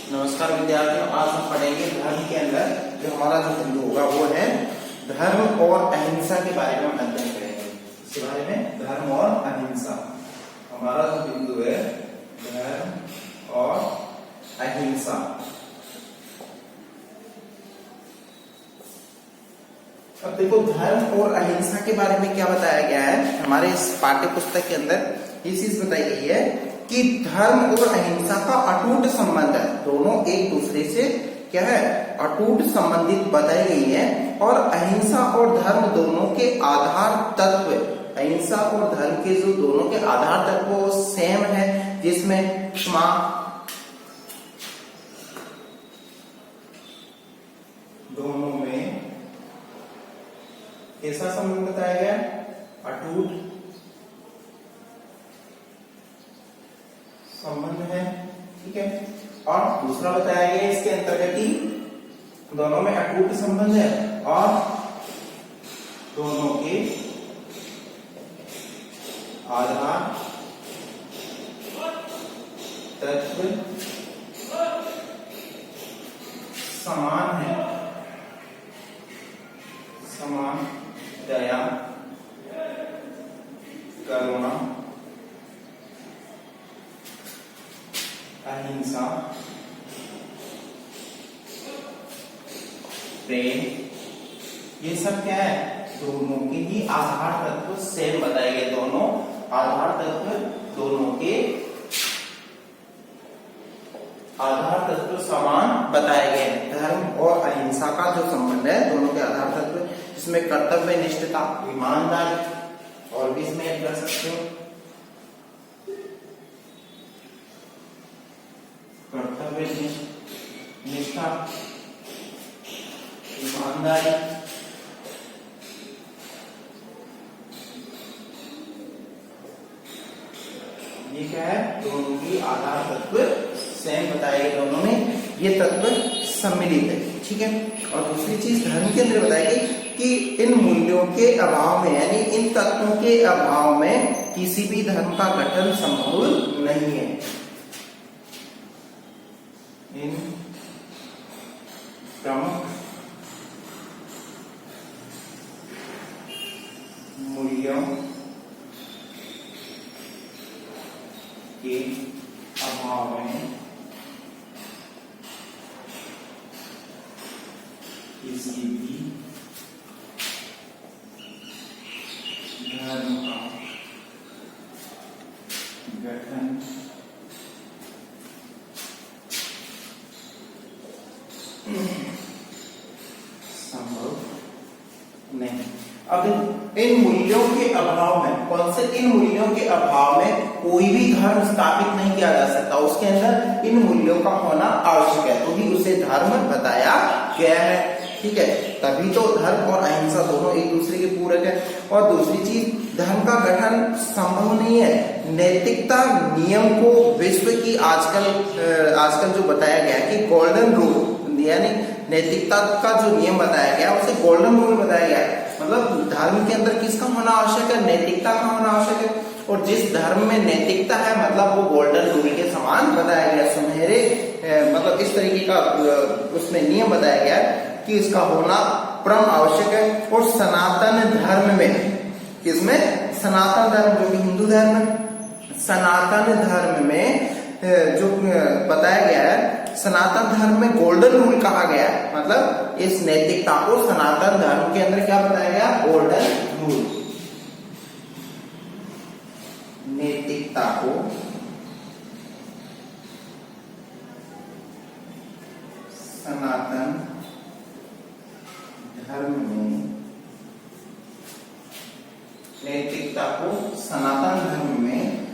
नमस्कार विद्यार्थियों, आज हम पढ़ेंगे धर्म के अंदर जो हमारा जो बिंदु होगा वो है धर्म और अहिंसा के बारे में हम अध्ययन करेंगे। इसके बारे में धर्म और अहिंसा, हमारा जो बिंदु है धर्म और अहिंसा। अब देखो, धर्म और अहिंसा के बारे में क्या बताया गया है हमारे इस पाठ्य पुस्तक के अंदर। ये चीज बताई गई है कि धर्म और अहिंसा का अटूट संबंध है, दोनों एक दूसरे से क्या है, अटूट संबंधित बताई गई है। और अहिंसा और धर्म दोनों के आधार तत्व, अहिंसा और धर्म के जो दोनों के आधार तत्व वो सेम है, जिसमें क्षमा, दोनों में कैसा संबंध बताया गया, अटूट संबंध है, ठीक है। और दूसरा बताया गया इसके अंतर्गत ही दोनों में अटूट संबंध है और दोनों के आधार तत्व समान है, समान, दया, करुणा, अहिंसा, प्रेम, ये सब क्या है, दोनों के ही आधार तत्व सेम बताए गए। दोनों आधार तत्व, दोनों के आधार तत्व समान बताए गए। धर्म और अहिंसा का जो संबंध है, दोनों के आधार तत्व, इसमें कर्तव्य निष्ठता, ईमानदारी, और भी इसमें कर सकते हो कर्तव्य निष्ठा, ईमानदारी, ये क्या है, दोनों की आधार तत्व सेम बताए गए, दोनों में ये तत्व सम्मिलित है, ठीक है। और दूसरी चीज धर्म के अंदर बताई गई कि इन मूल्यों के अभाव में, यानी इन तत्वों के अभाव में किसी भी धर्म का गठन संभव नहीं है। इन प्रमुख मूल्यों के अभाव में किसी भी धर्म का गठन संभव नहीं। अब इन मूल्यों के अभाव में, कौन से इन मूल्यों के अभाव में कोई भी धर्म स्थापित नहीं किया जा सकता, उसके अंदर इन मूल्यों का होना आवश्यक है, तो ही उसे धर्म बताया गया है, ठीक है। तभी तो धर्म और अहिंसा दोनों एक दूसरे के पूरक है। और दूसरी चीज, धर्म का गठन संभव नहीं है। नैतिकता नियम को विश्व की आजकल जो बताया गया कि गोल्डन रूल, यानी नैतिकता का जो नियम बताया गया उसे गोल्डन रूल बताया गया है। मतलब धर्म के अंदर किसका होना आवश्यक है, नैतिकता का होना आवश्यक है। और जिस धर्म में नैतिकता है मतलब वो गोल्डन रूल के समान बताया गया, सुनहरे मतलब इस तरीके का उसमें नियम बताया गया कि इसका होना परम आवश्यक है। और सनातन धर्म में, किसमें, सनातन धर्म जो कि हिंदू धर्म है, सनातन धर्म में जो बताया गया है, सनातन धर्म में गोल्डन रूल कहा गया है। मतलब इस नैतिकता को सनातन धर्म के अंदर क्या बताया गया, गोल्डन रूल। नैतिकता को सनातन धर्म में, नैतिकता को सनातन धर्म में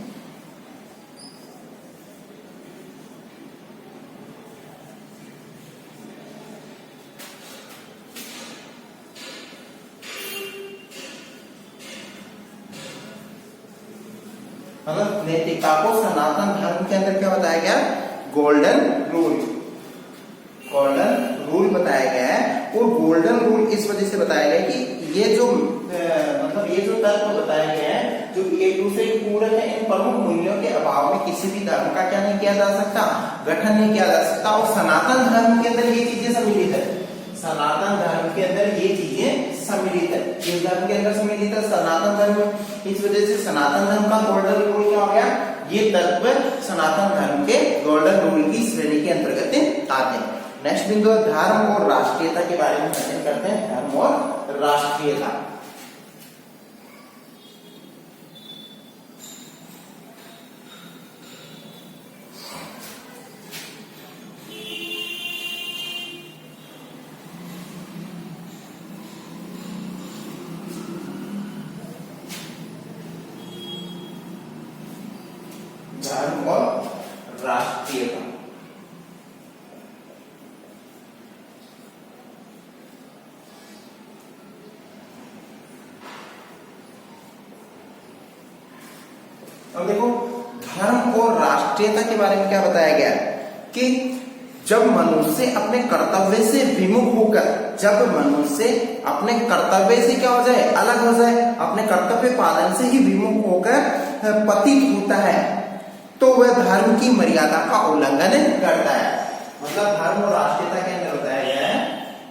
मतलब नैतिकता को सनातन धर्म के अंदर क्या बताया गया, गोल्डन रूल, गोल्डन रूल बताया गया है। और गोल्डन रूल इस वजह से बताया गया कि ये जो मतलब ये जो तत्व बताया गया है जो एक दूसरे के पूरक है, इन प्रमुख मूल्यों के अभाव में किसी किसी भी धर्म का क्या नहीं किया जा सकता, गठन नहीं किया जा सकता। और सनातन धर्म के अंदर ये चीजें सम्मिलित है, सनातन धर्म के अंदर ये चीजें सम्मिलित है। किस धर्म के अंदर सम्मिलित है? सनातन धर्म। इस वजह से सनातन धर्म का गोल्डन रूल क्या हो गया? ये तत्व सनातन धर्म के गोल्डन रूल की श्रेणी के अंतर्गत आते हैं। नेक्स्ट बिंदु धर्म और राष्ट्रीयता के बारे में अध्ययन करते हैं। धर्म और राष्ट्रीयता, धर्म और राष्ट्रीयता। अब देखो धर्म और राष्ट्रीयता के बारे में क्या बताया गया है कि जब मनुष्य अपने कर्तव्य से विमुख होकर, जब मनुष्य अपने कर्तव्य से क्या हो जाए, अलग हो जाए, अपने कर्तव्य पालन से ही विमुख होकर पतित होता है, तो वह धर्म की मर्यादा का उल्लंघन करता है। मतलब धर्म और राष्ट्रीयता के अंदर बताया गया है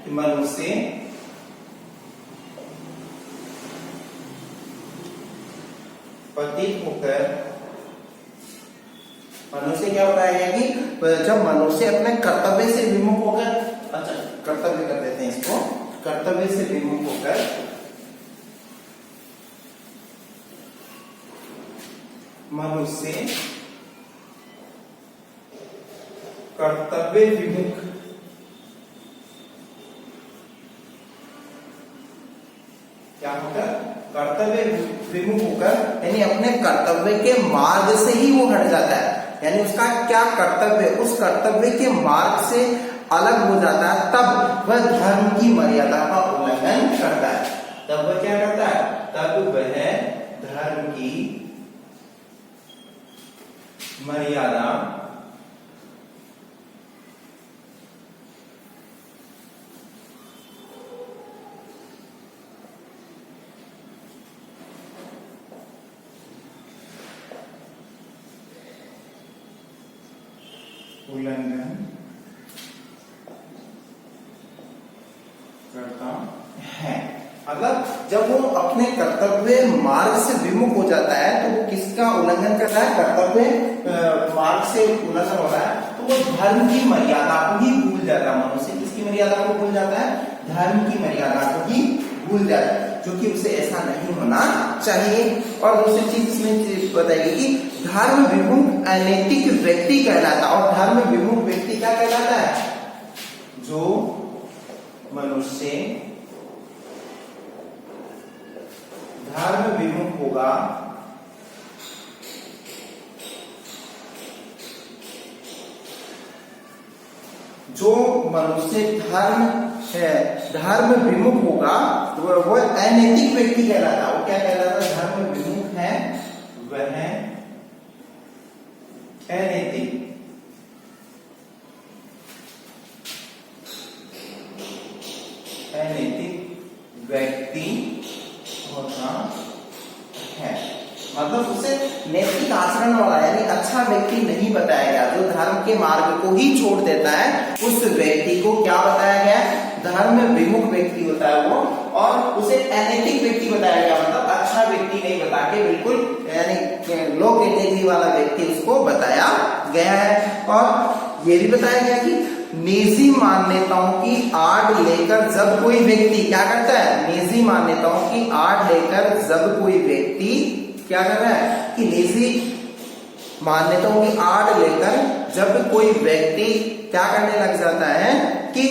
कि मनुष्य पतित होकर, मनुष्य क्या बताया गया कि जब मनुष्य अपने कर्तव्य से विमुख होकर, अच्छा कर्तव्य कर देते हैं इसको, कर्तव्य से विमुख होकर मनुष्य कर्तव्य विमुख क्या होकर, कर्तव्य विमुख होकर यानी अपने कर्तव्य के मार्ग से ही वो हट जाता है, यानी उसका क्या कर्तव्य, उस कर्तव्य के मार्ग से अलग हो जाता है, तब वह धर्म की मर्यादा का उल्लंघन करता है। तब वह क्या करता है? तब वह धर्म की मर्यादा उल्लंघन करता है। मतलब जब वो अपने कर्तव्य मार्ग से विमुख हो जाता है तो वो किसका उल्लंघन कर रहा है? कर्तव्य मार्ग से उल्लंघन हो रहा है, तो वो धर्म की मर्यादा को ही भूल जाता है। मनुष्य किसकी मर्यादा को भूल जाता है? धर्म की मर्यादा को ही भूल जाता है, जो कि उसे ऐसा नहीं होना चाहिए। और दूसरी चीज इसमें बताएगी कि धर्म विमुख अनैतिक व्यक्ति कहलाता है। और धर्म विमुख व्यक्ति क्या कहलाता है? जो मनुष्य धर्म विमुख होगा, जो मनुष्य धर्म विमुख होगा वह अनैतिक व्यक्ति कहलाता है। वो क्या कहलाता है? धर्म विमुख है वह अनैतिक व्यक्ति होता है। मतलब उसे नैतिक आचरण वाला यानी अच्छा व्यक्ति नहीं बताया गया। जो धर्म के मार्ग को ही छोड़ देता है उस व्यक्ति को क्या बताया गया? धर्म विमुख व्यक्ति होता है वो, और उसे अनैतिक व्यक्ति बताया गया। मतलब अच्छा व्यक्ति नहीं बता के बिल्कुल यानी लो कैटेगरी वाला व्यक्ति उसको बताया गया है। और ये भी बताया गया कि निजी मान्यताओं की आड़ लेकर जब कोई व्यक्ति क्या करता है? निजी मान्यताओं की आड़ लेकर जब कोई व्यक्ति क्या कर रहा है कि निजी मान्यताओं की आड़ लेकर जब कोई व्यक्ति क्या करने लग जाता है कि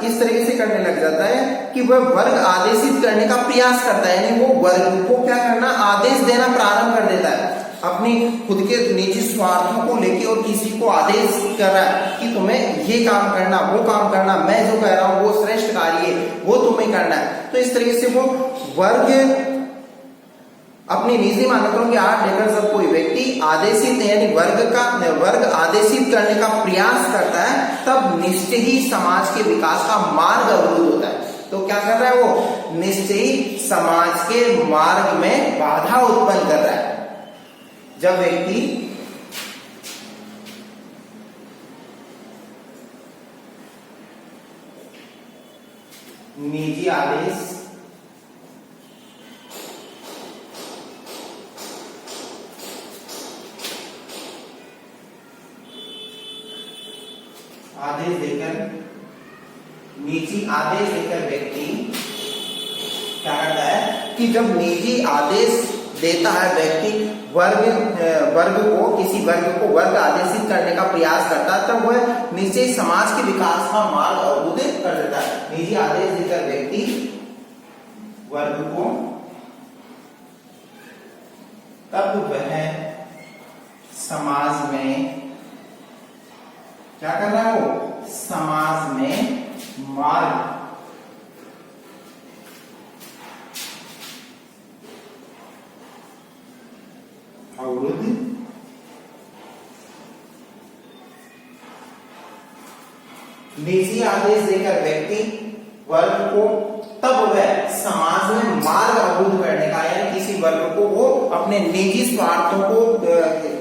इस तरीके से करने लग जाता है कि वह वर्ग आदेशित करने का प्रयास करता है, यानी वो वर्ग को क्या करना, आदेश देना प्रारंभ कर देता है अपनी खुद के निजी स्वार्थों को लेके, और किसी को आदेश कर रहा है कि तुम्हें ये काम करना, वो काम करना, मैं जो कह रहा हूं वो श्रेष्ठ कार्य है, वो तुम्हें करना है। तो इस तरीके से वो वर्ग अपनी निजी मान्यताओं की आड़ लेकर जब कोई व्यक्ति आदेशित यानी वर्ग आदेशित करने का प्रयास करता है, तब निश्चय ही समाज के विकास का मार्ग अवरुद्ध होता है। तो क्या कर रहा है वो? निश्चय ही समाज के मार्ग में बाधा उत्पन्न कर रहा है। जब व्यक्ति निजी आदेश निजी आदेश देकर व्यक्ति क्या करता है कि जब निजी आदेश देता है व्यक्ति वर्ग को, किसी वर्ग को वर्ग आदेशित करने का प्रयास करता है, तब वह निश्चय समाज के विकास का मार्ग अवरुद्ध कर देता है। निजी आदेश देकर व्यक्ति वर्ग को, तब वह समाज में क्या कर रहा है, वो समाज में मार्ग अवरुद्ध निजी आदेश देकर व्यक्ति वर्ग को, तब वह समाज में मार्ग अवरुद्ध करने का, यानी किसी वर्ग को वो अपने निजी स्वार्थों को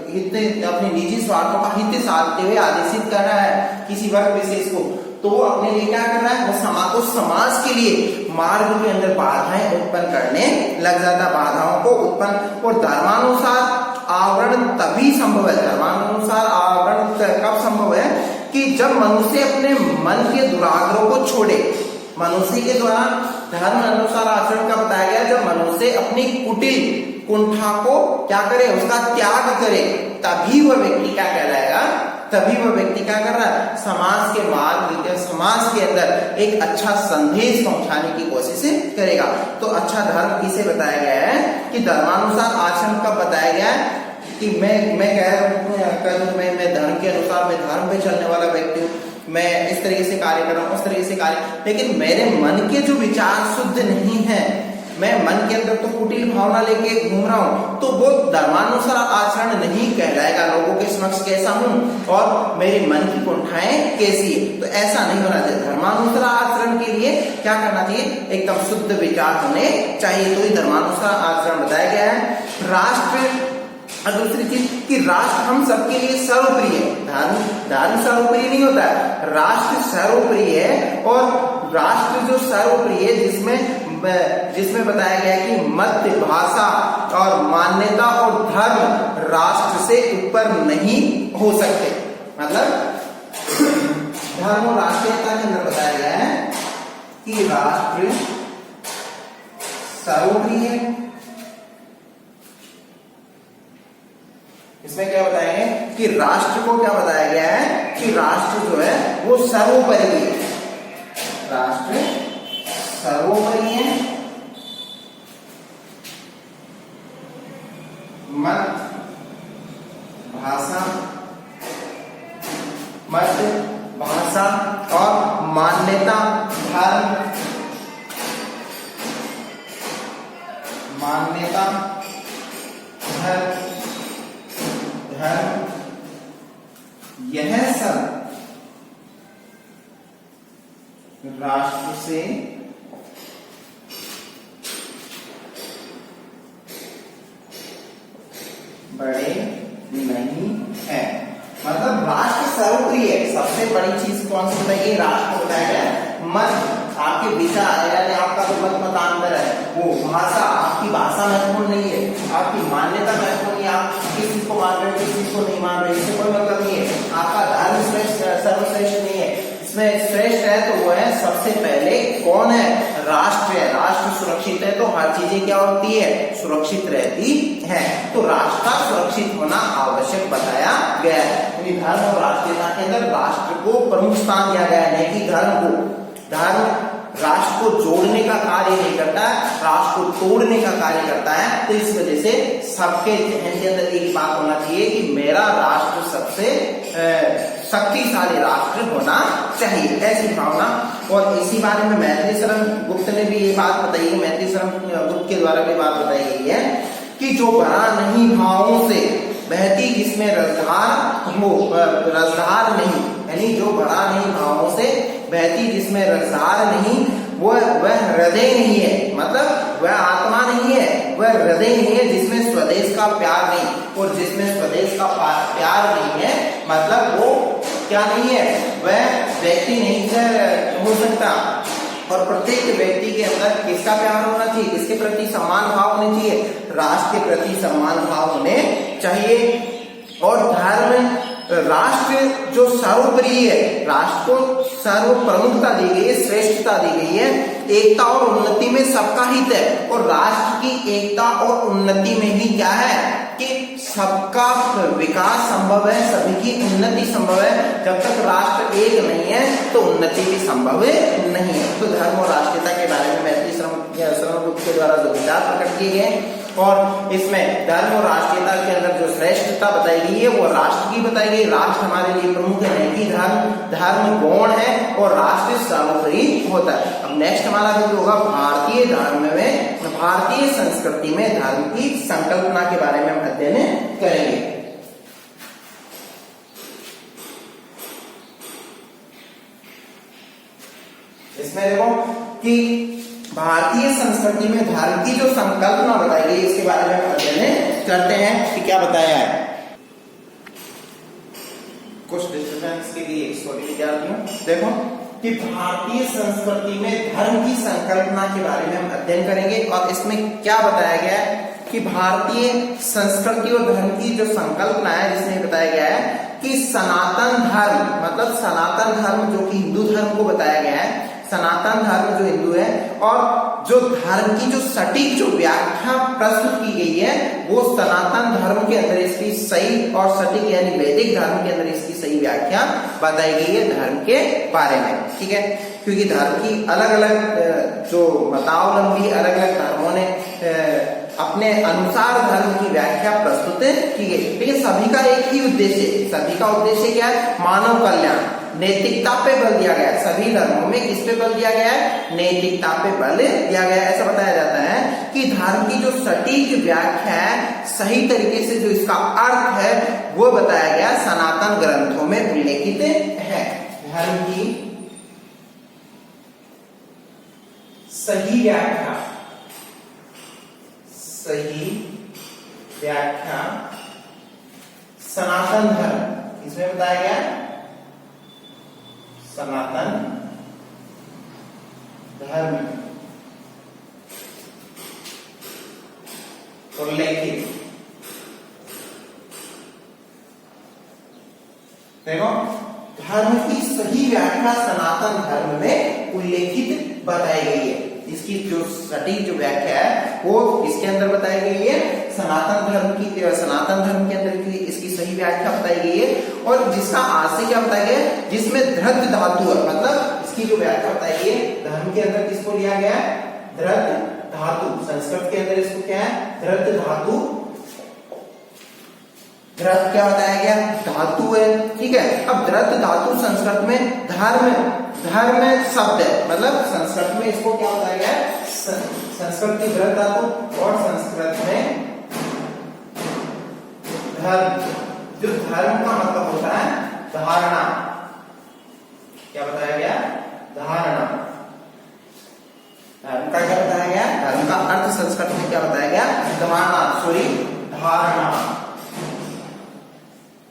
अपने निजी स्वार्थों का हित साधते हुए आदेशित कर रहा है किसी वर्ग विशेष को, तो वो अपने लिए क्या कर रहा है, वो समाज के लिए मार्ग के अंदर बाधाएं उत्पन्न करने लग जाता, बाधाओं को उत्पन्न। और धर्मानुसार आवरण तभी संभव है, धर्मानुसार आवरण कब संभव है कि जब मनुष्य अपने मन के दुराग्रहों को छोड़े। मनुष्य के द्वारा धर्म अनुसार आचरण का बताया गया, जब मनुष्य अपनी कुटिल कुंठा को क्या करे, उसका त्याग करे, तभी वह व्यक्ति क्या कहलाएगा, तभी वह व्यक्ति क्या कर रहा है, समाज के मार्ग, समाज के अंदर एक अच्छा संदेश पहुंचाने की कोशिश करेगा। तो अच्छा धर्म किसे बताया गया है कि धर्मानुसार आचरण कब बताया गया है कि मैं कह रहा हूँ मैं धर्म के अनुसार, मैं धर्म पे चलने वाला व्यक्ति हूँ, मैं इस तरीके से कार्य कर रहा हूँ, उस तरीके से कार्य, लेकिन मेरे मन के जो विचार शुद्ध नहीं है, मैं मन के अंदर तो कुटिल भावना लेके घूम रहा हूँ, तो वो धर्मानुसार आचरण नहीं कहलाएगा। लोगों के समक्ष कैसा हूँ और मेरे मन की कुंठाएं कैसी है, तो ऐसा नहीं होना चाहिए। धर्मानुसार आचरण के लिए क्या करना चाहिए, एकदम शुद्ध विचार होने चाहिए, तो ये धर्मानुसार आचरण बताया गया है। राष्ट्र, और दूसरी चीज कि राष्ट्र हम सबके लिए सर्वप्रिय है, धर्म सर्वप्रिय नहीं होता है, राष्ट्र सर्वप्रिय है। और राष्ट्र जो सर्वप्रिय है, जिसमें बताया गया कि मत, भाषा और मान्यता और धर्म राष्ट्र से ऊपर नहीं हो सकते। मतलब धर्म और राष्ट्रीयता के अंदर बताया गया है कि राष्ट्र सर्वप्रिय है। इसमें क्या बताएंगे कि राष्ट्र को क्या बताया गया है कि राष्ट्र जो है वो सर्वोपरि है, राष्ट्र सर्वोपरि है। मत, भाषा और मान्यता, धर्म, यह सब राष्ट्र से बड़े नहीं है। मतलब राष्ट्र सर्वप्रिय है। सबसे बड़ी चीज कौन सी बताइए, राष्ट्र बताया गया। मत, आपके विचार यानी आपका जो मतांतर है, वो भाषा, आपकी भाषा महत्वपूर्ण नहीं है, आपकी मान्यता महत्वपूर्ण नहीं है, आप किस चीज को मान रहे हो, किस चीज को नहीं मान रहे, इससे कोई मतलब नहीं है। आपका धर्म सर्वश्रेष्ठ नहीं है, इसमें श्रेष्ठ है तो वो है सबसे पहले कौन है, राष्ट्र है। राष्ट्र सुरक्षित है तो हर चीजें क्या होती है, सुरक्षित रहती है। तो राष्ट्र का सुरक्षित होना आवश्यक बताया गया है। धर्म और राष्ट्रीयता के अंदर राष्ट्र को प्रमुख स्थान दिया गया है, नहीं कि धर्म को। धर्म राष्ट्र को जोड़ने का कार्य नहीं करता है, राष्ट्र को तोड़ने का कार्य करता है। तो इस वजह से सबके जहन के अंदर एक बात होना चाहिए कि मेरा राष्ट्र सबसे शक्तिशाली राष्ट्र होना चाहिए, ऐसी भावना। और इसी बारे में मैथिली शरण गुप्त ने भी ये बात बताई है, मैथिली शरण गुप्त के द्वारा भी बात बताई गई है कि जो भरा नहीं भावों से बहती जिसमें रसधार हो, रसधार नहीं, यानी जो भरा नहीं भावों से बहती जिसमें रसधार नहीं, वह हृदय नहीं है। मतलब वह आत्मा नहीं है, वह हृदय नहीं है जिसमें स्वदेश का प्यार नहीं। और जिसमें स्वदेश का प्यार नहीं है मतलब वो क्या नहीं है, वह व्यक्ति नहीं हो सकता, और प्रत्येक व्यक्ति के अंदर किसका प्यार होना चाहिए, किसके प्रति सम्मान भाव होने चाहिए, राष्ट्र के प्रति सम्मान भाव होने चाहिए। और धर्म राष्ट्र जो सर्वोपरि है, राष्ट्र को सर्व प्रमुखता दी गई है, श्रेष्ठता दी गई है, एकता और उन्नति में सबका हित है। और राष्ट्र की एकता और उन्नति में ही क्या है कि सबका विकास संभव है, सभी की उन्नति संभव है। जब तक राष्ट्र एक नहीं है तो उन्नति भी संभव नहीं है। तो धर्म और राष्ट्रीयता के बारे में मैथिली शरण गुप्त के द्वारा जो विचार प्रकट किए गए, और इसमें धर्म और राष्ट्रीयता के अंदर जो श्रेष्ठता बताई गई है वो राष्ट्र की बताई गई। राष्ट्र हमारे लिए प्रमुख है, नहीं कि धर्म गौण है और राष्ट्र सर्वोपरि होता है। अब नेक्स्ट हमारा जो होगा भारतीय धर्म में, भारतीय संस्कृति में धर्म की संकल्पना के बारे में हम अध्ययन करेंगे। इसमें देखो कि भारतीय संस्कृति में धर्म की जो संकल्पना बताई गई इसके बारे में हम अध्ययन करते हैं कि क्या बताया है। कुछ डिस्टर्बेंस के लिए सॉरी विद्यार्थियों, देखो कि भारतीय संस्कृति में धर्म की संकल्पना के बारे में हम अध्ययन करेंगे। और इसमें क्या बताया गया है कि भारतीय संस्कृति और धर्म की जो संकल्पना है जिसमें बताया गया है कि सनातन धर्म, मतलब सनातन धर्म जो कि हिंदू धर्म को बताया गया है, सनातन धर्म जो हिंदू है, और जो धर्म की जो सटीक जो व्याख्या प्रस्तुत की गई है वो सनातन धर्म के अंदर इसकी सही और सटीक यानी वैदिक धर्म के अंदर इसकी सही व्याख्या बताई गई है धर्म के बारे में। ठीक है, क्योंकि धर्म की अलग अलग जो मतावलंबी अलग अलग धर्मों ने अपने अनुसार धर्म की व्याख्या प्रस्तुत की गई, लेकिन सभी का एक ही उद्देश्य, सभी का उद्देश्य क्या है, मानव कल्याण, नैतिकता पे बल दिया गया है। सभी धर्मों में किस पे बल दिया गया है, नैतिकता पे बल दिया गया है। ऐसा बताया जाता है कि धर्म की जो सटीक व्याख्या है, सही तरीके से जो इसका अर्थ है वो बताया गया सनातन ग्रंथों में उल्लेखित है। धर्म की सही व्याख्या, सही व्याख्या सनातन धर्म, इसमें बताया गया सनातन धर्म उल्लेखित। देखो धर्म की सही व्याख्या सनातन धर्म में उल्लेखित बताई गई है। इसकी जो सटीक जो व्याख्या है वो इसके अंदर बताई गई है, सनातन धर्म के अंदर की इसकी सही व्याख्या बताई गई है। और जिसका आशय क्या बताया गया है, जिसमें धृत धातु है, मतलब इसकी जो व्याख्या बताई गई है धर्म के अंदर किसको लिया गया है, धृत धातु। संस्कृत के अंदर इसको क्या है, धृत धातु। धृत क्या बताया गया, धातु है। ठीक है, अब धृत धातु संस्कृत में धर्म शब्द है, मतलब संस्कृत में इसको क्या बताया गया है, संस्कृत की धृत धातु, और संस्कृत में धर्म, जो धर्म का मतलब होता है धारणा, क्या बताया गया, धारणा। धर्म का क्या बताया गया, धर्म का अर्थ संस्कृत में क्या बताया गया, धारणा, सॉरी धारणा,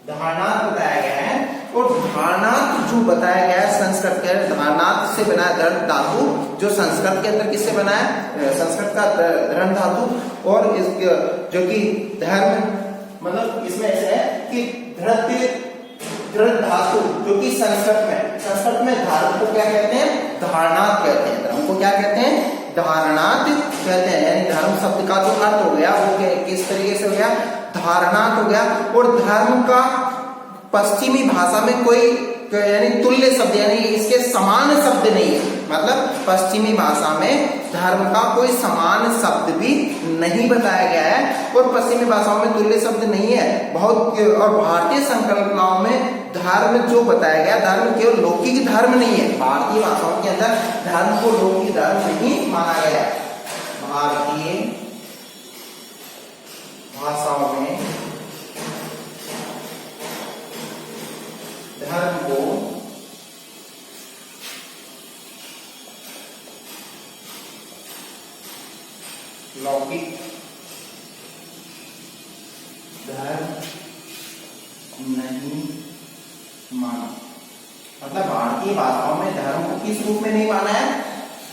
धारणार्थ बताया गया है। और धारणार्थ जो बताया गया है संस्कृत के धारणार्थ से बना है धर्म धातु, जो संस्कृत के अंदर किससे बना है, संस्कृत का धर्म धातु। और इस जो कि धर्म मतलब इसमें ऐसा है कि धृत धातु जो कि संस्कृत में धर्म को क्या कहते हैं, धारणार्थ कहते हैं। धर्म को क्या कहते हैं, धारणार्थ कहते हैं। यानी धर्म शब्द का जो अर्थ हो गया वो किस तरीके से हो गया, धारणार्थ हो गया। और धर्म का पश्चिमी भाषा में कोई यानी तुल्य शब्द यानी इसके समान शब्द नहीं है, मतलब पश्चिमी भाषा में धर्म का कोई समान शब्द भी नहीं बताया गया है और पश्चिमी भाषाओं में तुल्य शब्द नहीं है बहुत। और भारतीय संकल्पनाओं में धर्म जो बताया गया, धर्म केवल लौकिक धर्म नहीं है। भारतीय भाषाओं के अंदर धर्म को लौकिक धर्म नहीं माना गया। भारतीय भाषाओं में धर्म को लौकिक धर्म नहीं माना। मतलब भारतीय भाषाओं में धर्म को किस रूप में नहीं माना है,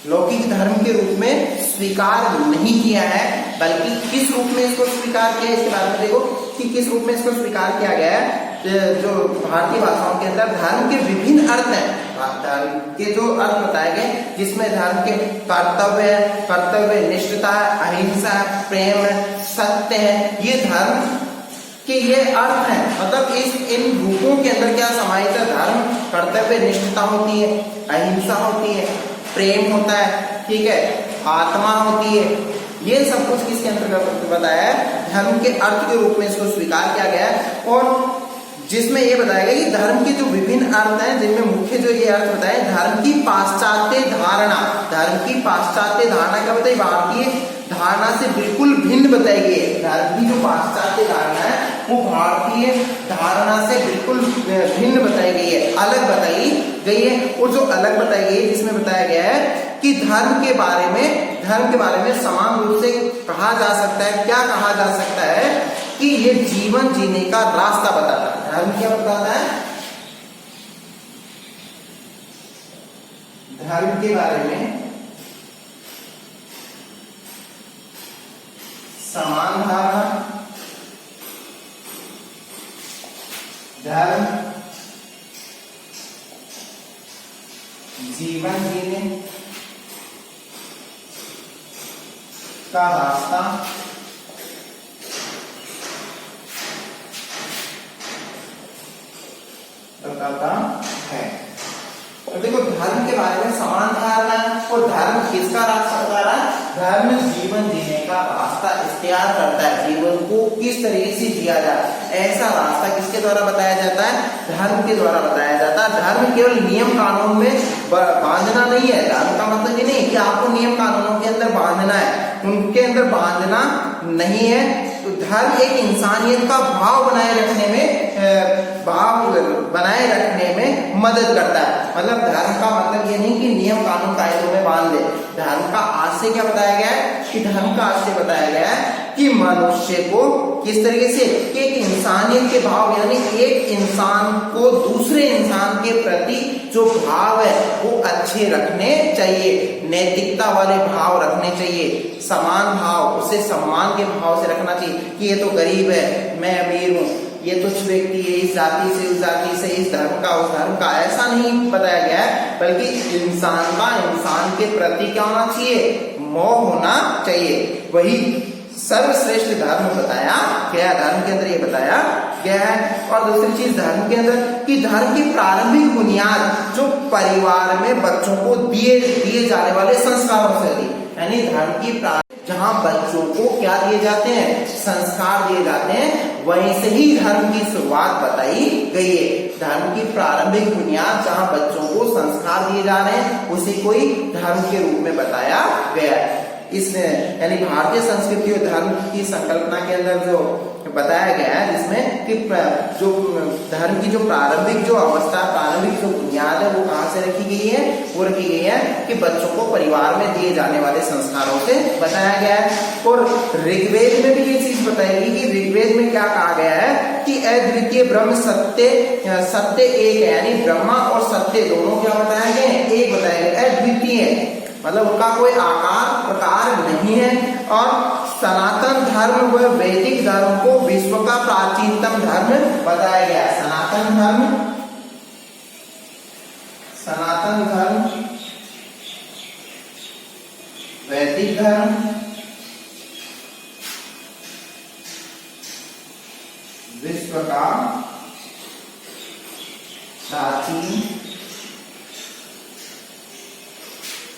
लौकिक धर्म के रूप में स्वीकार नहीं किया है, बल्कि किस रूप में इसको स्वीकार किया है, इसके बारे में देखो कि किस रूप में इसको स्वीकार किया गया है। जो भारतीय भाषाओं के अंदर धर्म के विभिन्न अर्थ हैं, धर्म के जो अर्थ बताए गए, जिसमें धर्म के कर्तव्य, निष्ठता, अहिंसा, प्रेम, सत्य है, ये धर्म के ये अर्थ हैं। मतलब इन रूपों के अंदर क्या समाहित है? धर्म, कर्तव्य, निष्ठता होती है, अहिंसा होती है, प्रेम होता है, ठीक है, आत्मा होती है, ये सब कुछ किसके अंतर्गत बताया है? धर्म के अर्थ के रूप में इसको स्वीकार किया गया है। और जिसमें ये बताया गया कि धर्म के जो विभिन्न अर्थ हैं, जिनमें मुख्य जो ये अर्थ बताए, धर्म की पाश्चात्य धारणा, धर्म की पाश्चात्य धारणा क्या बताई? भारतीय धारणा से बिल्कुल भिन्न बताई गई है। धर्म की जो पाश्चात्य धारणा है वो भारतीय धारणा से बिल्कुल भिन्न बताई गई है, अलग बताई गई है। और जो अलग बताई गई है, जिसमें बताया गया है कि धर्म के बारे में समान रूप से कहा जा सकता है, क्या कहा जा सकता है कि ये जीवन जीने का रास्ता बताता है। धर्म क्या बताता है? धर्म के बारे में समान धारणा, धर्म जीवन जीने का रास्ता बताता है। तो देखो, धर्म के बारे में समान धारणा, और धर्म किसका रास्ता बता रहा है? धर्म जीवन जीने का रास्ता इख्तियार करता है, जीवन को किस तरीके से जिया जाए, ऐसा रास्ता किसके द्वारा बताया जाता है? धर्म के द्वारा बताया जाता है। धर्म केवल नियम कानून में बांधना नहीं है। धर्म का मतलब ये नहीं कि आपको नियम कानूनों के अंदर बांधना है, उनके अंदर बांधना नहीं है। तो धर्म एक इंसानियत का भाव बनाए रखने में मदद करता है। मतलब धर्म का मतलब ये नहीं कि नियम कानून कायदों में बांध दे। धर्म का आशय क्या बताया गया है? कि धर्म का आशय बताया गया है कि मनुष्य को किस तरीके से, कि एक इंसानियत के भाव, यानी एक इंसान को दूसरे इंसान के प्रति जो भाव है वो अच्छे रखने चाहिए, नैतिकता वाले भाव रखने चाहिए, समान भाव, उसे सम्मान के भाव से रखना चाहिए कि ये तो गरीब है, मैं अमीर हूँ, ये तुच्छ व्यक्ति है, इस जाति से उस जाति से, इस धर्म का उस धर्म का, ऐसा नहीं बताया गया है। बल्कि इंसान का इंसान के प्रति क्या होना चाहिए? मोह होना चाहिए। वही सर्वश्रेष्ठ धर्म बताया गया, धर्म के अंदर ये बताया गया है। और दूसरी चीज धर्म के अंदर कि धर्म की प्रारंभिक बुनियाद जो परिवार में बच्चों को दिए जाने वाले संस्कारों से होती, यानी धर्म की जहाँ बच्चों को क्या दिए जाते हैं? संस्कार दिए जाते हैं, वहीं से ही धर्म की शुरुआत बताई गई है। धर्म की प्रारंभिक बुनियाद जहाँ बच्चों को संस्कार दिए जा रहे हैं, उसे कोई धर्म के रूप में बताया गया है। इसमें यानी भारतीय संस्कृति और धर्म की संकल्पना के अंदर जो बताया गया है, जिसमें कि जो धर्म की जो प्रारंभिक जो अवस्था, प्रारंभिक जो बुनियाद है, वो कहाँ से रखी गई है? वो रखी गई है कि बच्चों को परिवार में दिए जाने वाले संस्कारों से बताया गया है। और ऋग्वेद में भी ये चीज बताएगी कि ऋग्वेद में क्या कहा गया है कि अद्वितीय ब्रह्म सत्य एक है, यानी ब्रह्मा और सत्य दोनों क्या बताए गए? एक बताया गया, अद्वितीय, मतलब उनका कोई आकार प्रकार नहीं है। और सनातन धर्म व वैदिक धर्म को विश्व का प्राचीनतम धर्म बताया गया। सनातन धर्म, वैदिक धर्म, विश्व का प्राचीन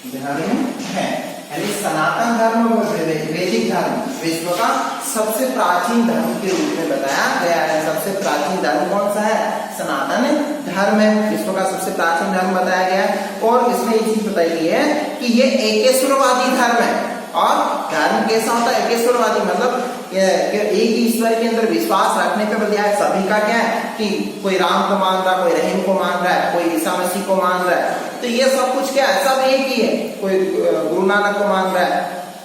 धर्म है। यानी सनातन धर्म और वैदिक धर्म विश्व का सबसे प्राचीन धर्म के रूप में बताया गया है। सबसे प्राचीन धर्म कौन सा है? सनातन धर्म है, विश्व का सबसे प्राचीन धर्म बताया गया है। और इसमें ये चीज बताई गई है कि ये एकेश्वरवादी धर्म है। और धर्म कैसा होता है? एकेश्वरवादी, मतलब एक ईश्वर के अंदर विश्वास रखने के बजाय सभी का क्या है कि कोई राम को मान रहा, कोई रहीम को मान रहा है, कोई ईसा मसीह को मान रहा है, तो ये सब कुछ क्या है? सब एक ही है। कोई गुरु नानक को मान रहा है।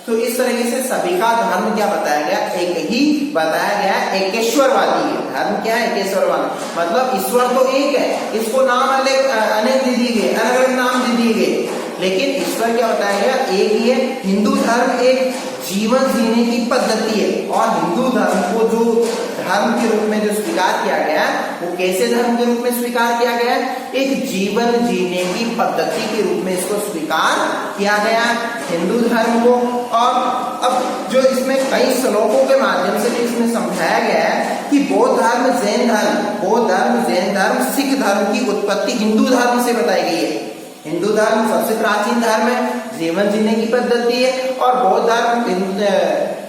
तो इस तरीके से सभी का धर्म क्या बताया गया? एक ही बताया गया, एकेश्वरवादी है। धर्म क्या है? एकेश्वरवादी, मतलब ईश्वर तो एक है, इसको नाम अनेक दे दिए गए, अलग अलग नाम दे दिए गए, लेकिन ईश्वर क्या बताया गया, एक ही है। हिंदू धर्म एक जीवन जीने की पद्धति है, और हिंदू धर्म को जो धर्म के रूप में जो स्वीकार किया गया है, वो कैसे धर्म के रूप में स्वीकार किया गया है, एक जीवन जीने की पद्धति के रूप में इसको स्वीकार किया गया हिंदू धर्म को। और अब जो इसमें कई श्लोकों के माध्यम से भी इसमें समझाया गया है कि बौद्ध धर्म, जैन धर्म, सिख धर्म की उत्पत्ति हिंदू धर्म से बताई गई है। हिंदू धर्म सबसे प्राचीन धर्म है, जीवन जीने की पद्धति है, और बौद्ध धर्म,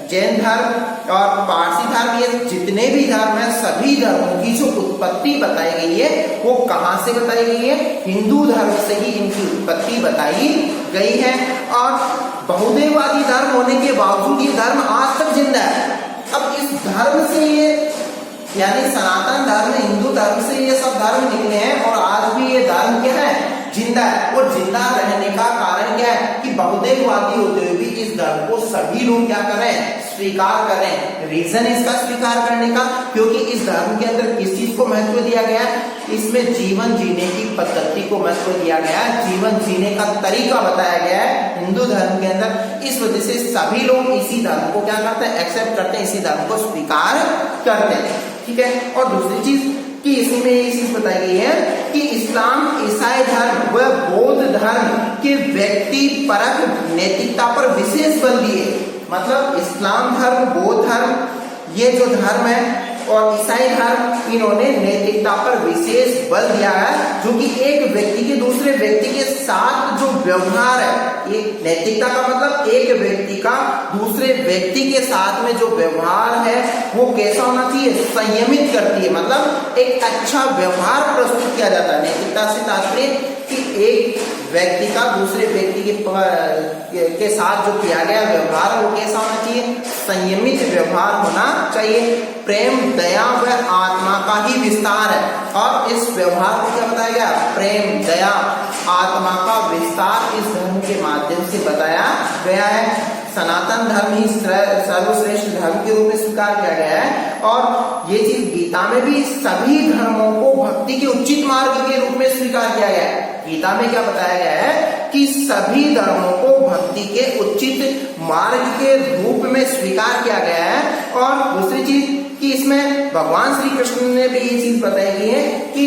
जैन धर्म और पारसी धर्म, ये जितने भी धर्म है, सभी धर्मों की जो उत्पत्ति बताई गई है वो कहाँ से बताई गई है, हिंदू धर्म से ही इनकी उत्पत्ति बताई गई है। और बहुदेववादी धर्म होने के बावजूद ये धर्म आज तक जिंदा है। अब इस धर्म से ये, यानी सनातन धर्म, हिंदू धर्म से ये सब धर्म निकले हैं, और आज भी ये धर्म क्या है, जिंदा है। और जिंदा रहने का कारण क्या है कि बहुदेववादी होते हुए भी इस धर्म को सभी लोग क्या करें, स्वीकार करें। रीजन इसका स्वीकार करने का, क्योंकि इस धर्म के अंदर किस चीज को महत्व दिया गया है, इसमें जीवन जीने की पद्धति को महत्व दिया गया है, जीवन जीने का तरीका बताया गया है हिंदू धर्म के अंदर। इस वजह से सभी लोग इसी धर्म को क्या करते हैं, एक्सेप्ट करते हैं, इसी धर्म को स्वीकार करते हैं। ठीक है। और दूसरी चीज कि इसी में ये चीज बताई गई है कि इस्लाम, ईसाई धर्म व बौद्ध धर्म के व्यक्ति परक नैतिकता पर विशेष बल दिए। मतलब इस्लाम धर्म, बौद्ध धर्म, ये जो धर्म है, और ईसाई धर्म, इन्होंने नैतिकता पर विशेष बल दिया है, जो कि एक व्यक्ति के दूसरे व्यक्ति के साथ जो व्यवहार है, ये नैतिकता का मतलब एक व्यक्ति का दूसरे व्यक्ति के साथ में जो व्यवहार है वो कैसा होना चाहिए, संयमित करती है। मतलब एक अच्छा व्यवहार प्रस्तुत किया जाता है। नैतिकता से तात्पर्य कि एक व्यक्ति का दूसरे व्यक्ति के साथ जो किया गया व्यवहार वो कैसा होना चाहिए, संयमित व्यवहार होना चाहिए। प्रेम, दया व आत्मा का ही विस्तार है, और इस व्यवहार को क्या बताया गया, प्रेम, दया, आत्मा का विस्तार इस धर्म के माध्यम से बताया गया है। सनातन धर्म ही सर्वश्रेष्ठ धर्म के रूप में स्वीकार किया गया है, और ये चीज गीता में भी सभी धर्मों को भक्ति के उचित मार्ग के रूप में स्वीकार किया गया है। गीता में क्या बताया गया है कि सभी धर्मों को भक्ति के उचित मार्ग के रूप में स्वीकार किया गया है। और दूसरी चीज कि इसमें भगवान श्री कृष्ण ने भी ये चीज बताई गई है कि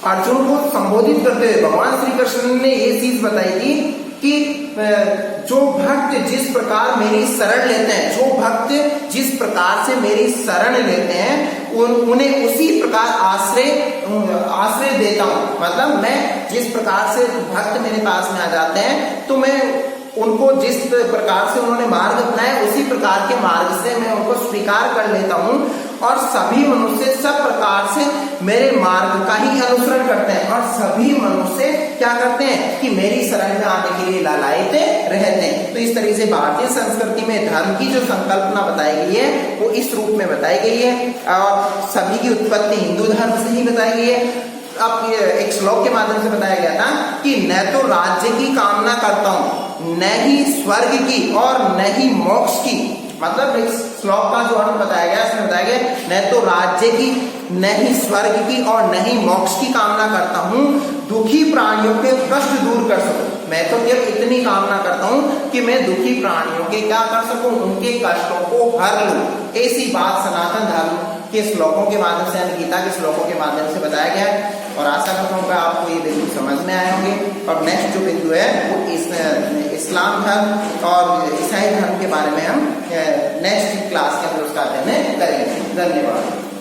अर्जुन को संबोधित करते हुए भगवान श्री कृष्ण ने ये चीज बताई थी कि जो भक्त जिस प्रकार मेरी शरण लेते हैं, जो भक्त जिस प्रकार से मेरी शरण लेते हैं, उन्हें उसी प्रकार आश्रय देता हूँ। मतलब मैं जिस प्रकार से भक्त मेरे पास में आ जाते हैं, तो मैं उनको जिस प्रकार से उन्होंने मार्ग अपनाया, उसी प्रकार के मार्ग से मैं उनको स्वीकार कर लेता हूँ, और सभी मनुष्य सब प्रकार से मेरे मार्ग का ही अनुसरण करते हैं, और सभी मनुष्य क्या करते हैं कि मेरी शरण में आने के लिए लालायित रहते हैं। तो इस तरीके से भारतीय संस्कृति में धर्म की जो संकल्पना बताई गई है वो इस रूप में बताई गई है, और सभी की उत्पत्ति हिंदू धर्म से ही बताई गई है। अब एक श्लोक के माध्यम से बताया गया था कि न तो राज्य की कामना करता हूँ, न ही स्वर्ग की, और न ही मोक्ष की। मतलब इस श्लोक का जो अर्थ बताया गया, इसमें बताया गया न तो राज्य की, न ही स्वर्ग की, और न ही मोक्ष की कामना करता हूँ, दुखी प्राणियों के कष्ट दूर कर सकूं। मैं तो केवल इतनी कामना करता हूँ कि मैं दुखी प्राणियों के क्या कर सकूं, उनके कष्टों को हर लूं। ऐसी बात सनातन धर्म के श्लोकों के माध्यम से, यानी गीता के श्लोकों के माध्यम से बताया गया है। और आशा करता हूँ कि आपको ये बिंदु समझ में आए होंगे। और नेक्स्ट जो बिंदु है वो इस्लाम धर्म और ईसाई धर्म के बारे में हम नेक्स्ट क्लास के अंदर उसका अध्ययन करेंगे। धन्यवाद।